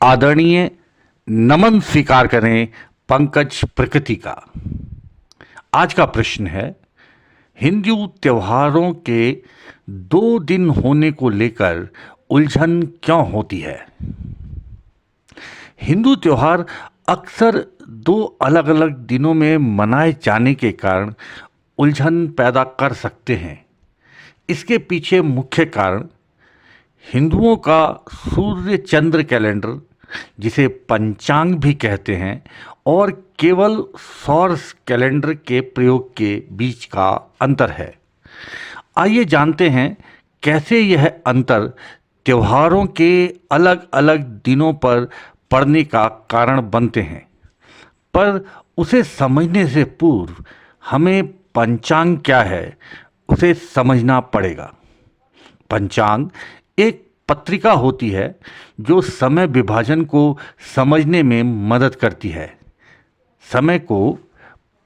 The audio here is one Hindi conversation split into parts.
आदरणीय नमन स्वीकार करें पंकज प्रकृति का। आज का प्रश्न है, हिंदू त्योहारों के 2 दिन होने को लेकर उलझन क्यों होती है? हिंदू त्योहार अक्सर 2 अलग-अलग दिनों में मनाए जाने के कारण उलझन पैदा कर सकते हैं। इसके पीछे मुख्य कारण हिंदुओं का सूर्य चंद्र कैलेंडर, जिसे पंचांग भी कहते हैं, और केवल सौर कैलेंडर के प्रयोग के बीच का अंतर है। आइए जानते हैं कैसे यह अंतर त्योहारों के अलग अलग दिनों पर पड़ने का कारण बनते हैं। पर उसे समझने से पूर्व हमें पंचांग क्या है उसे समझना पड़ेगा। पंचांग एक पत्रिका होती है जो समय विभाजन को समझने में मदद करती है। समय को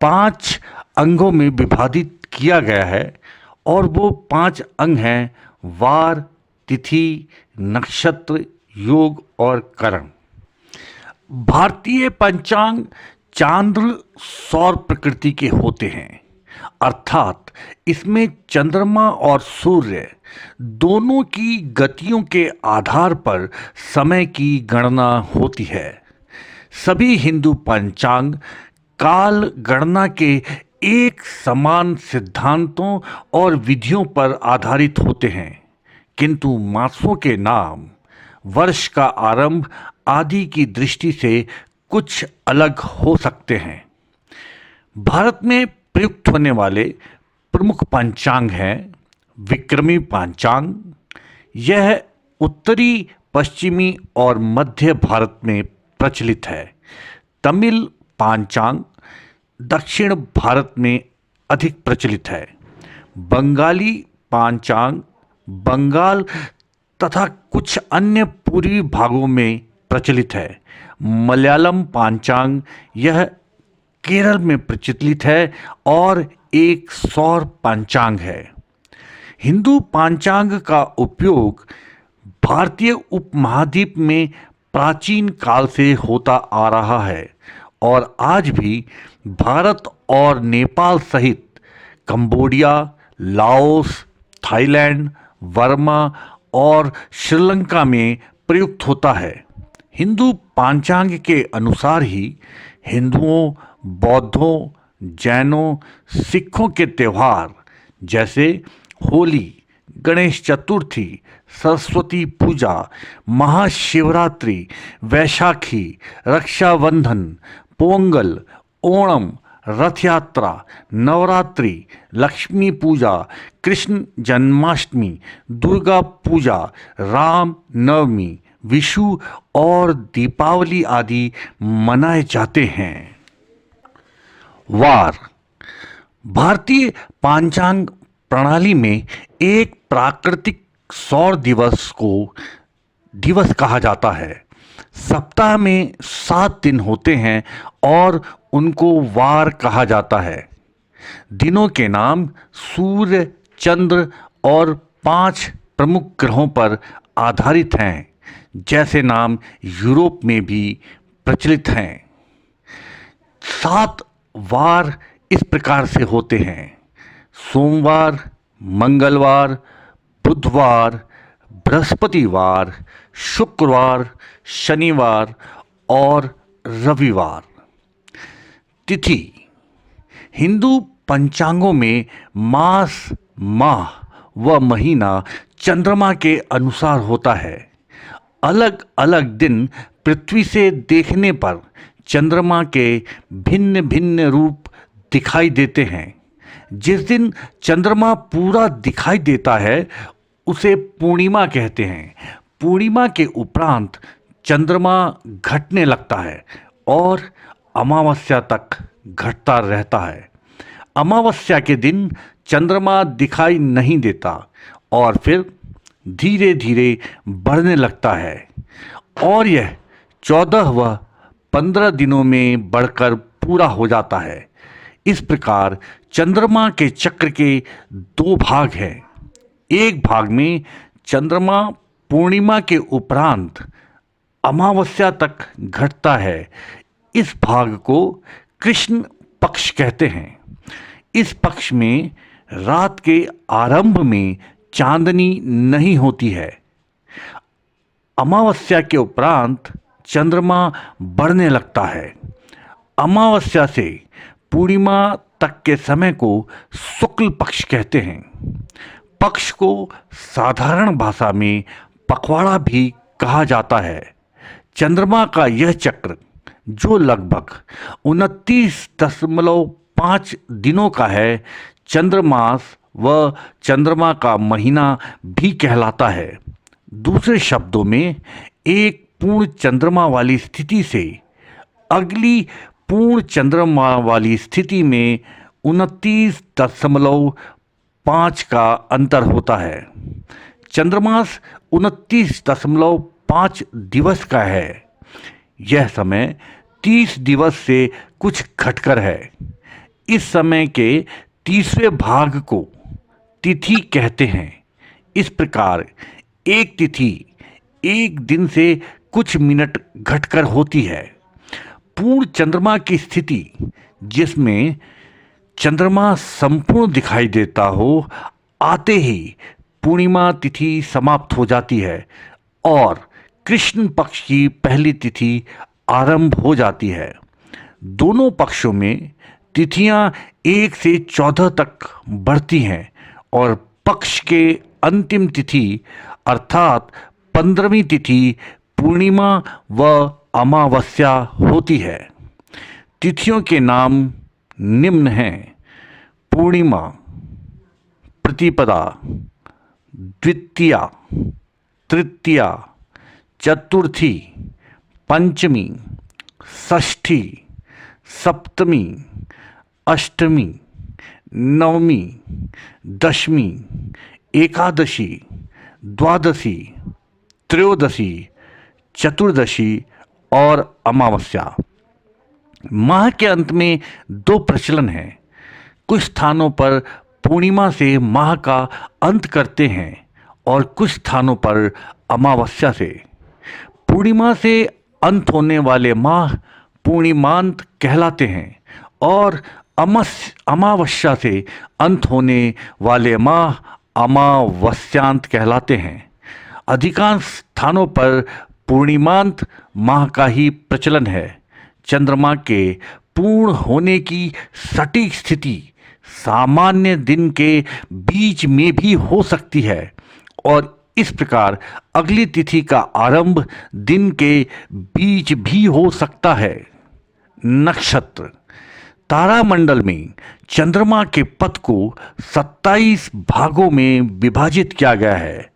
5 अंगों में विभाजित किया गया है और वो 5 अंग हैं: वार, तिथि, नक्षत्र, योग और करण। भारतीय पंचांग चांद्र सौर प्रकृति के होते हैं, अर्थात इसमें चंद्रमा और सूर्य दोनों की गतियों के आधार पर समय की गणना होती है। सभी हिंदू पंचांग काल गणना के एक समान सिद्धांतों और विधियों पर आधारित होते हैं, किंतु मासों के नाम, वर्ष का आरंभ आदि की दृष्टि से कुछ अलग हो सकते हैं। भारत में प्रयुक्त होने वाले प्रमुख पंचांग हैं विक्रमी पंचांग। यह उत्तरी, पश्चिमी और मध्य भारत में प्रचलित है। तमिल पंचांग दक्षिण भारत में अधिक प्रचलित है। बंगाली पंचांग बंगाल तथा कुछ अन्य पूर्वी भागों में प्रचलित है। मलयालम पंचांग यह केरल में प्रचलित है और एक सौर पंचांग है। हिंदू पंचांग का उपयोग भारतीय उपमहाद्वीप में प्राचीन काल से होता आ रहा है और आज भी भारत और नेपाल सहित कंबोडिया, लाओस, थाईलैंड, बर्मा और श्रीलंका में प्रयुक्त होता है। हिंदू पंचांग के अनुसार ही हिंदुओं, बौद्धों, जैनों, सिखों के त्यौहार जैसे होली, गणेश चतुर्थी, सरस्वती पूजा, महाशिवरात्रि, वैशाखी, रक्षाबंधन, पोंगल, ओणम, रथ यात्रा, नवरात्रि, लक्ष्मी पूजा, कृष्ण जन्माष्टमी, दुर्गा पूजा, राम नवमी, विशु और दीपावली आदि मनाए जाते हैं। वार भारतीय पंचांग प्रणाली में एक प्राकृतिक सौर दिवस को दिवस कहा जाता है। सप्ताह में 7 दिन होते हैं और उनको वार कहा जाता है। दिनों के नाम सूर्य, चंद्र और 5 प्रमुख ग्रहों पर आधारित हैं, जैसे नाम यूरोप में भी प्रचलित हैं। 7 वार इस प्रकार से होते हैं: सोमवार, मंगलवार, बुधवार, बृहस्पतिवार, शुक्रवार, शनिवार और रविवार। तिथि हिंदू पंचांगों में मास, माह व महीना चंद्रमा के अनुसार होता है। अलग अलग दिन पृथ्वी से देखने पर चंद्रमा के भिन्न भिन्न रूप दिखाई देते हैं। जिस दिन चंद्रमा पूरा दिखाई देता है उसे पूर्णिमा कहते हैं। पूर्णिमा के उपरांत चंद्रमा घटने लगता है और अमावस्या तक घटता रहता है। अमावस्या के दिन चंद्रमा दिखाई नहीं देता और फिर धीरे धीरे बढ़ने लगता है और यह 14 व 15 दिनों में बढ़कर पूरा हो जाता है। इस प्रकार चंद्रमा के चक्र के 2 भाग हैं। एक भाग में चंद्रमा पूर्णिमा के उपरांत अमावस्या तक घटता है। इस भाग को कृष्ण पक्ष कहते हैं। इस पक्ष में रात के आरंभ में चांदनी नहीं होती है। अमावस्या के उपरांत चंद्रमा बढ़ने लगता है। अमावस्या से पूर्णिमा तक के समय को शुक्ल पक्ष कहते हैं। पक्ष को साधारण भाषा में पखवाड़ा भी कहा जाता है। चंद्रमा का यह चक्र जो लगभग 29.5 दिनों का है, चंद्रमास व चंद्रमा का महीना भी कहलाता है। दूसरे शब्दों में एक पूर्ण चंद्रमा वाली स्थिति से अगली पूर्ण चंद्रमा वाली स्थिति में 29.5 का अंतर होता है। चंद्रमास 29.5 दिवस का है। यह समय 30 दिवस से कुछ घटकर है। इस समय के तीसरे भाग को तिथि कहते हैं। इस प्रकार एक तिथि एक दिन से कुछ मिनट घटकर होती है। पूर्ण चंद्रमा की स्थिति जिसमें चंद्रमा संपूर्ण दिखाई देता हो, आते ही पूर्णिमा तिथि समाप्त हो जाती है और कृष्ण पक्ष की पहली तिथि आरंभ हो जाती है। दोनों पक्षों में तिथियां 1 से 14 तक बढ़ती हैं और पक्ष के अंतिम तिथि अर्थात 15वीं तिथि पूर्णिमा व अमावस्या होती है। तिथियों के नाम निम्न हैं: पूर्णिमा, प्रतिपदा, द्वितीया, तृतीया, चतुर्थी, पंचमी, षष्ठी, सप्तमी, अष्टमी, नवमी, दशमी, एकादशी, द्वादशी, त्रयोदशी, चतुर्दशी और अमावस्या। माह के अंत में 2 प्रचलन हैं। कुछ स्थानों पर पूर्णिमा से माह का अंत करते हैं और कुछ स्थानों पर अमावस्या से। पूर्णिमा से अंत होने वाले माह पूर्णिमांत कहलाते हैं और अमावस्या से अंत होने वाले माह अमावस्यांत कहलाते हैं। अधिकांश स्थानों पर पूर्णिमांत माह का ही प्रचलन है। चंद्रमा के पूर्ण होने की सटीक स्थिति सामान्य दिन के बीच में भी हो सकती है और इस प्रकार अगली तिथि का आरंभ दिन के बीच भी हो सकता है। नक्षत्र तारामंडल में चंद्रमा के पथ को 27 भागों में विभाजित किया गया है।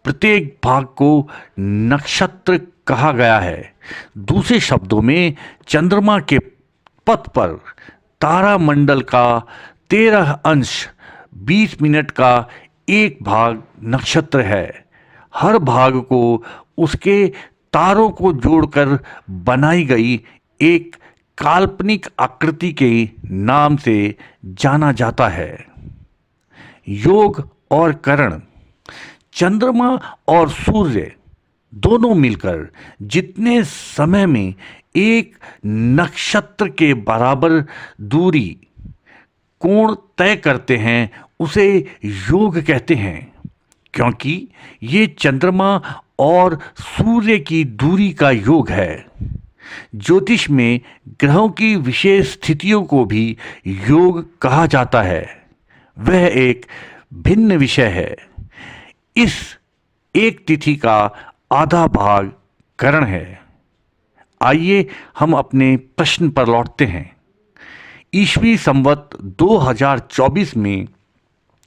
प्रत्येक भाग को नक्षत्र कहा गया है। दूसरे शब्दों में चंद्रमा के पथ पर तारामंडल का 13 अंश 20 मिनट का एक भाग नक्षत्र है। हर भाग को उसके तारों को जोड़कर बनाई गई एक काल्पनिक आकृति के नाम से जाना जाता है। योग और करण चंद्रमा और सूर्य दोनों मिलकर जितने समय में एक नक्षत्र के बराबर दूरी कोण तय करते हैं उसे योग कहते हैं, क्योंकि ये चंद्रमा और सूर्य की दूरी का योग है। ज्योतिष में ग्रहों की विशेष स्थितियों को भी योग कहा जाता है। वह एक भिन्न विषय है। इस एक तिथि का आधा भाग करण है। आइए हम अपने प्रश्न पर लौटते हैं। ईस्वी संवत 2024 में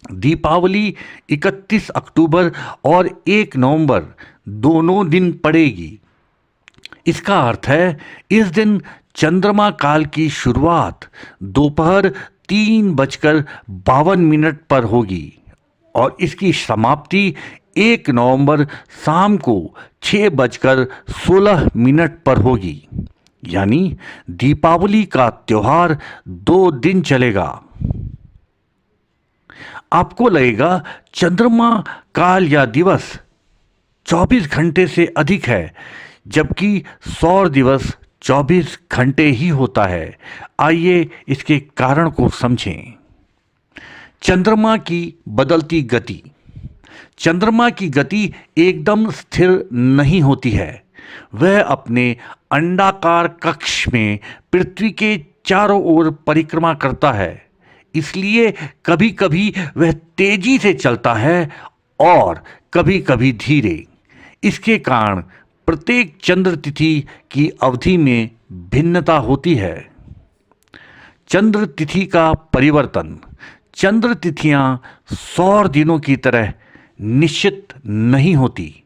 दीपावली 31 अक्टूबर और 1 नवंबर दोनों दिन पड़ेगी। इसका अर्थ है इस दिन चंद्रमा काल की शुरुआत दोपहर 3:52 पर होगी और इसकी समाप्ति 1 नवंबर शाम को 6:16 पर होगी। यानी दीपावली का त्योहार 2 दिन चलेगा। आपको लगेगा चंद्रमा काल या दिवस 24 घंटे से अधिक है। जबकि सौर दिवस 24 घंटे ही होता है। आइए इसके कारण को समझें। चंद्रमा की बदलती गति। चंद्रमा की गति एकदम स्थिर नहीं होती है। वह अपने अंडाकार कक्ष में पृथ्वी के चारों ओर परिक्रमा करता है। इसलिए कभी कभी वह तेजी से चलता है और कभी कभी धीरे। इसके कारण प्रत्येक चंद्र तिथि की अवधि में भिन्नता होती है। चंद्र तिथि का परिवर्तन। चंद्र तिथियां सौर दिनों की तरह निश्चित नहीं होती।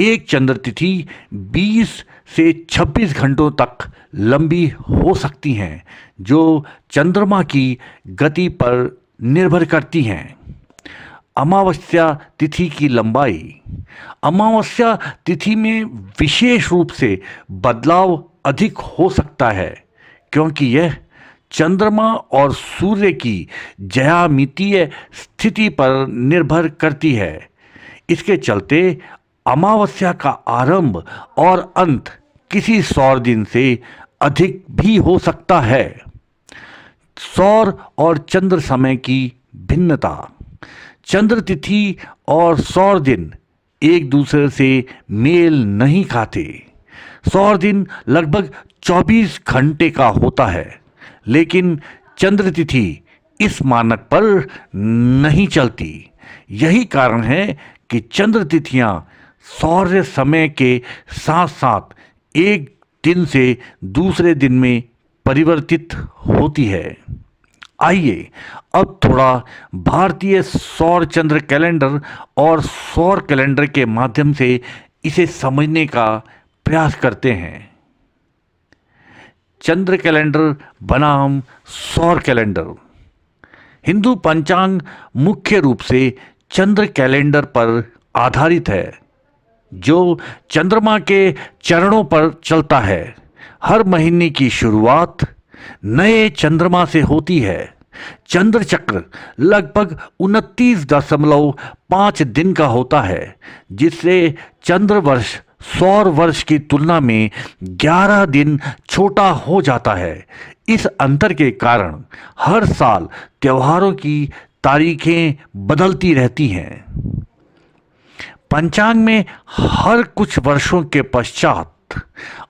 एक चंद्र तिथि 20 से 26 घंटों तक लंबी हो सकती हैं, जो चंद्रमा की गति पर निर्भर करती हैं। अमावस्या तिथि की लंबाई। अमावस्या तिथि में विशेष रूप से बदलाव अधिक हो सकता है, क्योंकि यह चंद्रमा और सूर्य की ज्यामितीय स्थिति पर निर्भर करती है। इसके चलते अमावस्या का आरंभ और अंत किसी सौर दिन से अधिक भी हो सकता है। सौर और चंद्र समय की भिन्नता। चंद्र तिथि और सौर दिन एक दूसरे से मेल नहीं खाते। सौर दिन लगभग 24 घंटे का होता है, लेकिन चंद्र तिथि इस मानक पर नहीं चलती। यही कारण है कि चंद्र तिथियां सौर्य समय के साथ साथ एक दिन से दूसरे दिन में परिवर्तित होती है। आइए अब थोड़ा भारतीय सौर चंद्र कैलेंडर और सौर कैलेंडर के माध्यम से इसे समझने का प्रयास करते हैं। चंद्र कैलेंडर बनाम सौर कैलेंडर। हिंदू पंचांग मुख्य रूप से चंद्र कैलेंडर पर आधारित है, जो चंद्रमा के चरणों पर चलता है। हर महीने की शुरुआत नए चंद्रमा से होती है। चंद्र चक्र लगभग 29.5 दिन का होता है, जिससे चंद्र वर्ष सौर वर्ष की तुलना में 11 दिन छोटा हो जाता है। इस अंतर के कारण हर साल त्योहारों की तारीखें बदलती रहती हैं। पंचांग में हर कुछ वर्षों के पश्चात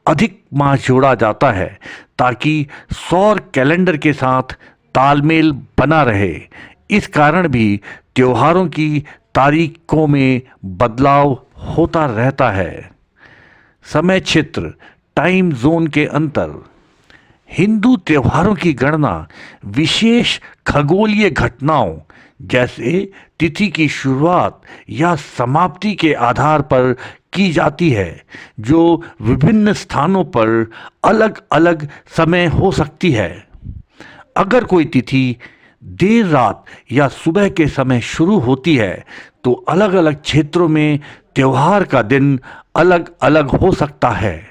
अधिक माह जोड़ा जाता है, ताकि सौर कैलेंडर के साथ तालमेल बना रहे। इस कारण भी त्योहारों की तारीखों में बदलाव होता रहता है। समय क्षेत्र टाइम जोन के अंतर। हिंदू त्योहारों की गणना विशेष खगोलीय घटनाओं जैसे तिथि की शुरुआत या समाप्ति के आधार पर की जाती है, जो विभिन्न स्थानों पर अलग अलग समय हो सकती है। अगर कोई तिथि देर रात या सुबह के समय शुरू होती है, तो अलग अलग क्षेत्रों में त्योहार का दिन अलग अलग हो सकता है।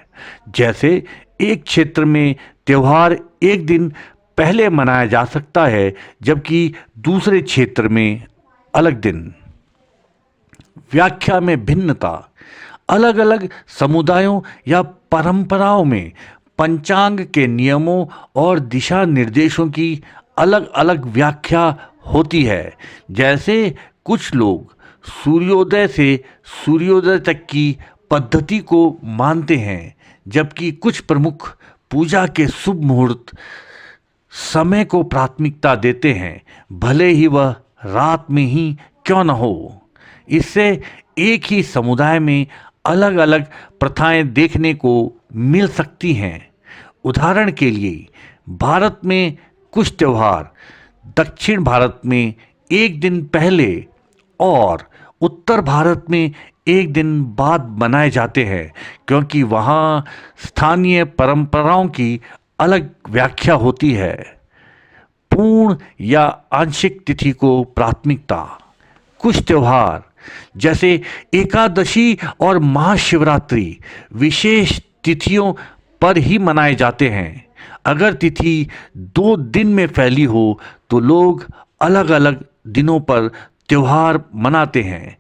जैसे एक क्षेत्र में त्योहार एक दिन पहले मनाया जा सकता है, जबकि दूसरे क्षेत्र में अलग दिन। व्याख्या में भिन्नता। अलग अलग समुदायों या परंपराओं में पंचांग के नियमों और दिशा निर्देशों की अलग अलग व्याख्या होती है। जैसे कुछ लोग सूर्योदय से सूर्योदय तक की पद्धति को मानते हैं, जबकि कुछ प्रमुख पूजा के शुभ मुहूर्त समय को प्राथमिकता देते हैं, भले ही वह रात में ही क्यों न हो। इससे एक ही समुदाय में अलग अलग प्रथाएं देखने को मिल सकती हैं। उदाहरण के लिए भारत में कुछ त्यौहार दक्षिण भारत में एक दिन पहले और उत्तर भारत में एक दिन बाद मनाए जाते हैं, क्योंकि वहाँ स्थानीय परंपराओं की अलग व्याख्या होती है। पूर्ण या आंशिक तिथि को प्राथमिकता। कुछ त्यौहार जैसे एकादशी और महाशिवरात्रि विशेष तिथियों पर ही मनाए जाते हैं। अगर तिथि 2 दिन में फैली हो तो लोग अलग अलग दिनों पर त्यौहार मनाते हैं।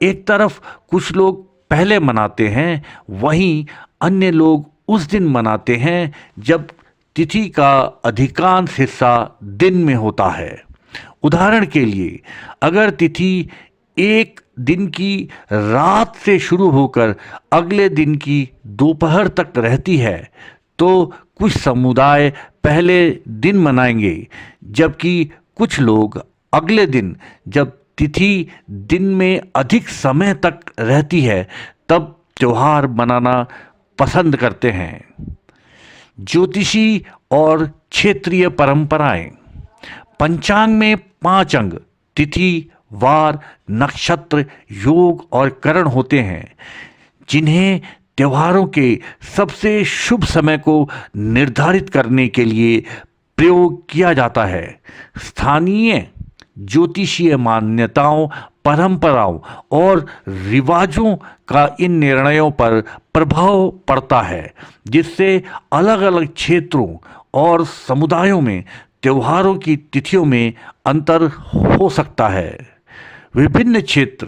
एक तरफ कुछ लोग पहले मनाते हैं, वहीं अन्य लोग उस दिन मनाते हैं जब तिथि का अधिकांश हिस्सा दिन में होता है। उदाहरण के लिए, अगर तिथि एक दिन की रात से शुरू होकर अगले दिन की दोपहर तक रहती है, तो कुछ समुदाय पहले दिन मनाएंगे, जबकि कुछ लोग अगले दिन, जब तिथि दिन में अधिक समय तक रहती है, तब त्योहार मनाना पसंद करते हैं। ज्योतिषी और क्षेत्रीय परंपराएं। पंचांग में 5 अंग, तिथि, वार, नक्षत्र, योग और करण होते हैं, जिन्हें त्योहारों के सबसे शुभ समय को निर्धारित करने के लिए प्रयोग किया जाता है। स्थानीय ज्योतिषीय मान्यताओं, परंपराओं और रिवाजों का इन निर्णयों पर प्रभाव पड़ता है, जिससे अलग अलग क्षेत्रों और समुदायों में त्योहारों की तिथियों में अंतर हो सकता है। विभिन्न क्षेत्र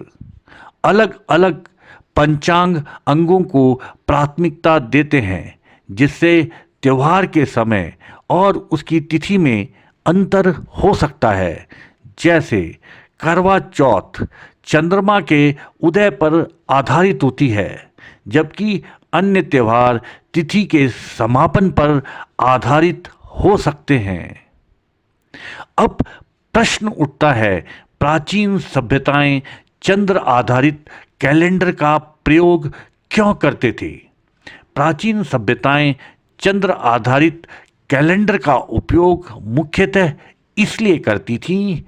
अलग अलग पंचांग अंगों को प्राथमिकता देते हैं, जिससे त्योहार के समय और उसकी तिथि में अंतर हो सकता है। जैसे करवा चौथ चंद्रमा के उदय पर आधारित होती है, जबकि अन्य त्योहार तिथि के समापन पर आधारित हो सकते हैं। अब प्रश्न उठता है, प्राचीन सभ्यताएं चंद्र आधारित कैलेंडर का प्रयोग क्यों करते थे? प्राचीन सभ्यताएं चंद्र आधारित कैलेंडर का उपयोग मुख्यतः इसलिए करती थीं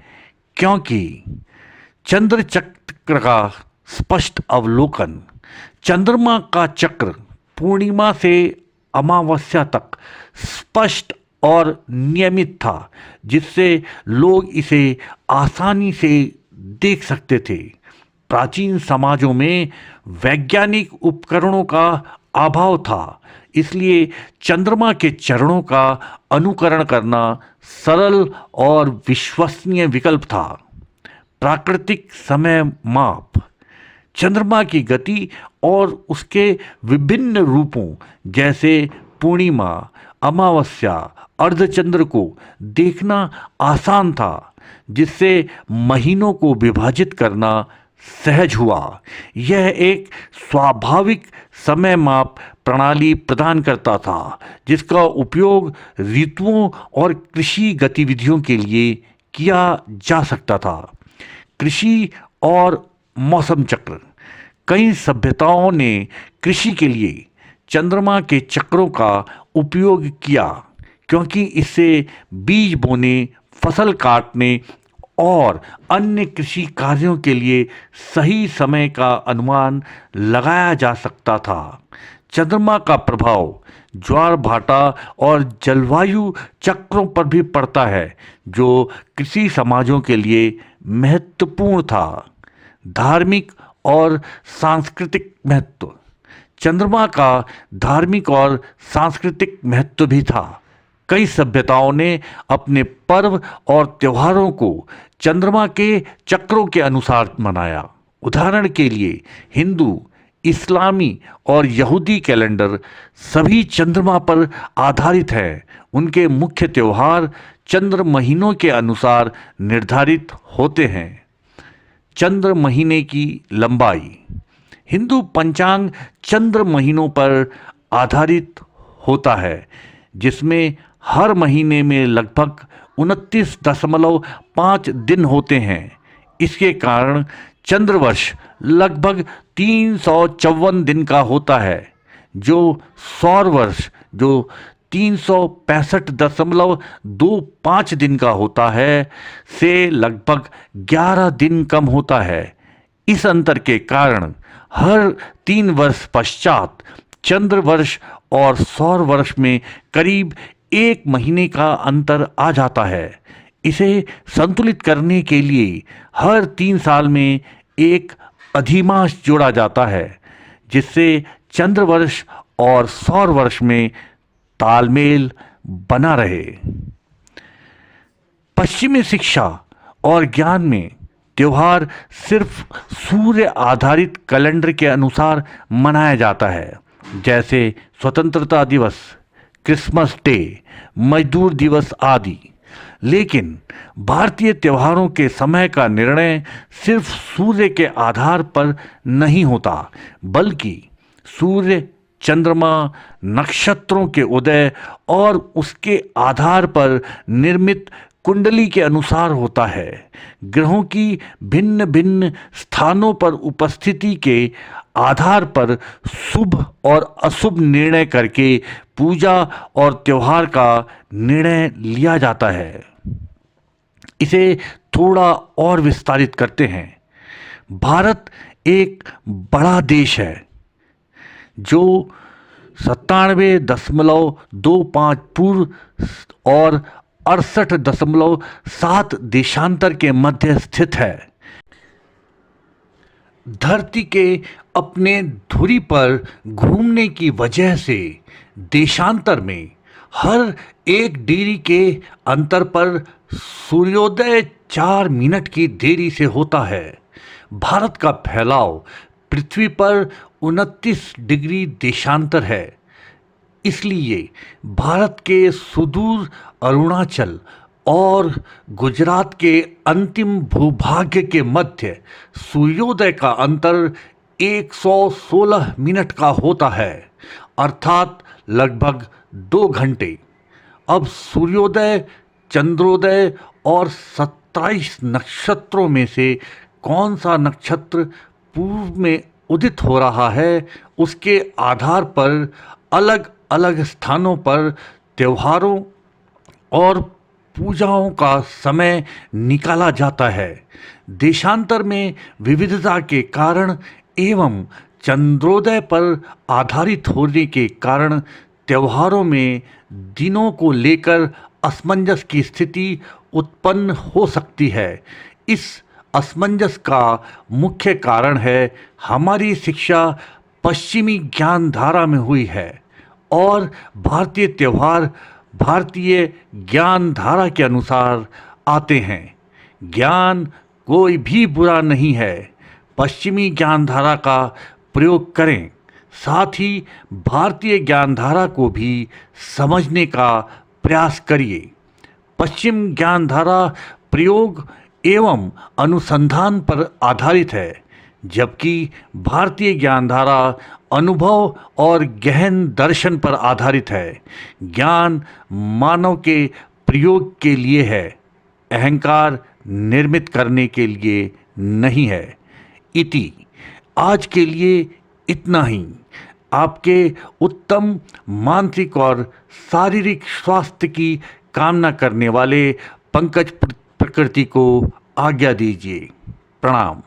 क्योंकि चंद्र चक्र का स्पष्ट अवलोकन, चंद्रमा का चक्र पूर्णिमा से अमावस्या तक स्पष्ट और नियमित था, जिससे लोग इसे आसानी से देख सकते थे। प्राचीन समाजों में वैज्ञानिक उपकरणों का अभाव था, इसलिए चंद्रमा के चरणों का अनुकरण करना सरल और विश्वसनीय विकल्प था। प्राकृतिक समय माप। चंद्रमा की गति और उसके विभिन्न रूपों जैसे पूर्णिमा, अमावस्या, अर्धचंद्र को देखना आसान था, जिससे महीनों को विभाजित करना सहज हुआ। यह एक स्वाभाविक समय माप प्रणाली प्रदान करता था, जिसका उपयोग ऋतुओं और कृषि गतिविधियों के लिए किया जा सकता था। कृषि और मौसम चक्र। कई सभ्यताओं ने कृषि के लिए चंद्रमा के चक्रों का उपयोग किया, क्योंकि इससे बीज बोने, फसल काटने और अन्य कृषि कार्यों के लिए सही समय का अनुमान लगाया जा सकता था। चंद्रमा का प्रभाव ज्वार भाटा और जलवायु चक्रों पर भी पड़ता है, जो कृषि समाजों के लिए महत्वपूर्ण था। धार्मिक और सांस्कृतिक महत्व। चंद्रमा का धार्मिक और सांस्कृतिक महत्व भी था। कई सभ्यताओं ने अपने पर्व और त्योहारों को चंद्रमा के चक्रों के अनुसार मनाया। उदाहरण के लिए हिंदू, इस्लामी और यहूदी कैलेंडर सभी चंद्रमा पर आधारित हैं। उनके मुख्य त्योहार चंद्र महीनों के अनुसार निर्धारित होते हैं। चंद्र महीने की लंबाई। हिंदू पंचांग चंद्र महीनों पर आधारित होता है, जिसमें हर महीने में लगभग 29.5 दिन होते हैं। इसके कारण चंद्रवर्ष लगभग 354 दिन का होता है, जो सौर वर्ष जो 365.25 दिन का होता है से लगभग 11 दिन कम होता है। इस अंतर के कारण हर 3 वर्ष पश्चात चंद्र वर्ष और सौर वर्ष में करीब 1 महीने का अंतर आ जाता है। इसे संतुलित करने के लिए हर 3 साल में एक अधिमास जोड़ा जाता है, जिससे चंद्र वर्ष और सौर वर्ष में तालमेल बना रहे। पश्चिमी शिक्षा और ज्ञान में त्योहार सिर्फ सूर्य आधारित कैलेंडर के अनुसार मनाया जाता है, जैसे स्वतंत्रता दिवस, क्रिसमस डे, मजदूर दिवस आदि। लेकिन भारतीय त्योहारों के समय का निर्णय सिर्फ सूर्य के आधार पर नहीं होता, बल्कि सूर्य, चंद्रमा, नक्षत्रों के उदय और उसके आधार पर निर्मित कुंडली के अनुसार होता है। ग्रहों की भिन्न भिन्न स्थानों पर उपस्थिति के आधार पर शुभ और अशुभ निर्णय करके पूजा और त्योहार का निर्णय लिया जाता है। इसे थोड़ा और विस्तारित करते हैं। भारत एक बड़ा देश है जो 97.25 पूर्व और 68.7 देशांतर के मध्य स्थित है। धरती के अपने धुरी पर घूमने की वजह से देशांतर में हर 1 डिग्री के अंतर पर सूर्योदय 4 मिनट की देरी से होता है। भारत का फैलाव पृथ्वी पर 29 डिग्री देशांतर है, इसलिए भारत के सुदूर अरुणाचल और गुजरात के अंतिम भूभाग के मध्य सूर्योदय का अंतर 116 मिनट का होता है, अर्थात लगभग 2 घंटे। अब सूर्योदय, चंद्रोदय और 27 नक्षत्रों में से कौन सा नक्षत्र पूर्व में उदित हो रहा है, उसके आधार पर अलग अलग स्थानों पर त्योहारों और पूजाओं का समय निकाला जाता है। देशांतर में विविधता के कारण एवं चंद्रोदय पर आधारित होने के कारण त्योहारों में दिनों को लेकर असमंजस की स्थिति उत्पन्न हो सकती है। इस असमंजस का मुख्य कारण है हमारी शिक्षा पश्चिमी ज्ञान धारा में हुई है और भारतीय त्योहार भारतीय ज्ञान धारा के अनुसार आते हैं। ज्ञान कोई भी बुरा नहीं है, पश्चिमी ज्ञान धारा का प्रयोग करें, साथ ही भारतीय ज्ञान धारा को भी समझने का प्रयास करिए। पश्चिम ज्ञान धारा प्रयोग एवं अनुसंधान पर आधारित है, जबकि भारतीय ज्ञान धारा अनुभव और गहन दर्शन पर आधारित है। ज्ञान मानव के प्रयोग के लिए है, अहंकार निर्मित करने के लिए नहीं है। इति आज के लिए इतना ही। आपके उत्तम मानसिक और शारीरिक स्वास्थ्य की कामना करने वाले पंकज प्रकृति को आज्ञा दीजिए। प्रणाम।